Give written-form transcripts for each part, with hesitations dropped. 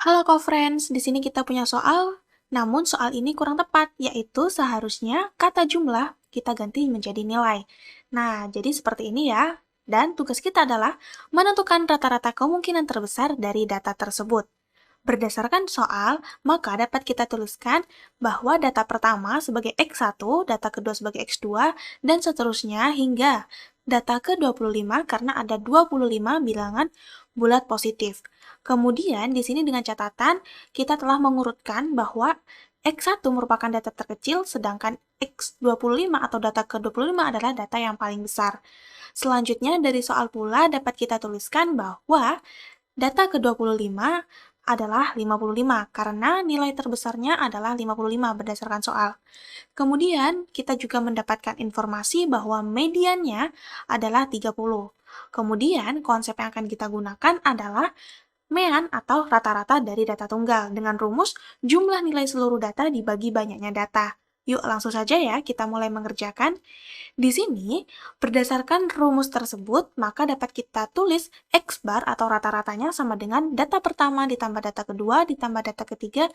Halo co-friends, di sini kita punya soal, namun soal ini kurang tepat, yaitu seharusnya kata jumlah kita ganti menjadi nilai. Nah, jadi seperti ini ya. Dan tugas kita adalah menentukan rata-rata kemungkinan terbesar dari data tersebut. Berdasarkan soal, maka dapat kita tuliskan bahwa data pertama sebagai X1, data kedua sebagai X2, dan seterusnya hingga data ke-25 karena ada 25 bilangan bulat positif. Kemudian di sini dengan catatan kita telah mengurutkan bahwa X1 merupakan data terkecil, sedangkan X25 atau data ke-25 adalah data yang paling besar. Selanjutnya dari soal pula dapat kita tuliskan bahwa data ke-25 adalah 55 karena nilai terbesarnya adalah 55 berdasarkan soal. Kemudian kita juga mendapatkan informasi bahwa mediannya adalah 30. Kemudian konsep yang akan kita gunakan adalah mean atau rata-rata dari data tunggal dengan rumus jumlah nilai seluruh data dibagi banyaknya data. Yuk langsung saja ya kita mulai mengerjakan. Di sini, berdasarkan rumus tersebut, maka dapat kita tulis X bar atau rata-ratanya sama dengan data pertama ditambah data kedua ditambah data ketiga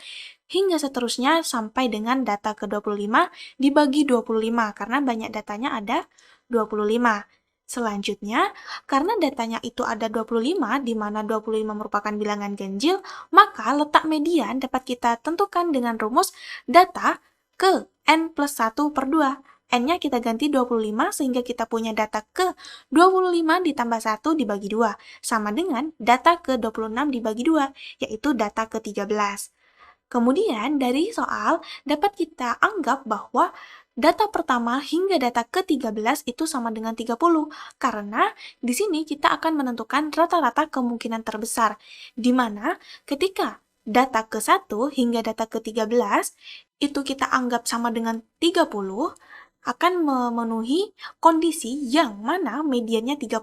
hingga seterusnya sampai dengan data ke-25 dibagi 25 karena banyak datanya ada 25. Selanjutnya, karena datanya itu ada 25, di mana 25 merupakan bilangan ganjil, maka letak median dapat kita tentukan dengan rumus data ke n plus 1 per 2. N-nya kita ganti 25 sehingga kita punya data ke 25 ditambah 1 dibagi 2, sama dengan data ke 26 dibagi 2, yaitu data ke 13. Kemudian dari soal dapat kita anggap bahwa data pertama hingga data ke-13 itu sama dengan 30, karena di sini kita akan menentukan rata-rata kemungkinan terbesar, di mana ketika data ke-1 hingga data ke-13 itu kita anggap sama dengan 30, akan memenuhi kondisi yang mana mediannya 30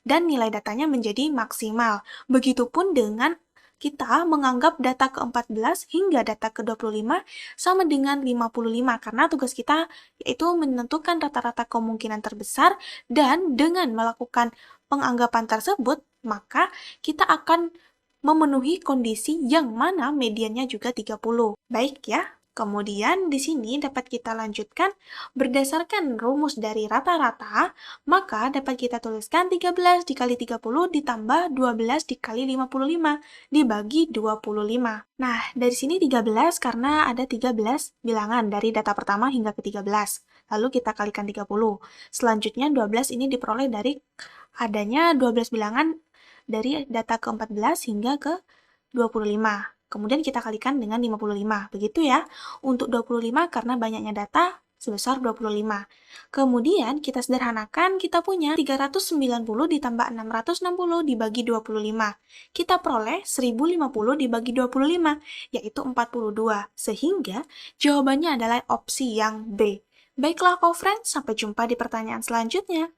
dan nilai datanya menjadi maksimal. Begitupun dengan kita menganggap data ke-14 hingga data ke-25 sama dengan 55 karena tugas kita yaitu menentukan rata-rata kemungkinan terbesar dan dengan melakukan penganggapan tersebut maka kita akan memenuhi kondisi yang mana mediannya juga 30. Baik ya. Kemudian di sini dapat kita lanjutkan berdasarkan rumus dari rata-rata, maka dapat kita tuliskan 13 dikali 30 ditambah 12 dikali 55 dibagi 25. Nah, dari sini 13 karena ada 13 bilangan dari data pertama hingga ke 13. Lalu kita kalikan 30. Selanjutnya 12 ini diperoleh dari adanya 12 bilangan dari data ke-14 hingga ke 25. Kemudian kita kalikan dengan 55. Begitu ya. Untuk 25 karena banyaknya data sebesar 25. Kemudian kita sederhanakan, kita punya 390 ditambah 660 dibagi 25. Kita peroleh 1050 dibagi 25, yaitu 42. Sehingga jawabannya adalah opsi yang B. Baiklah co-friends, sampai jumpa di pertanyaan selanjutnya.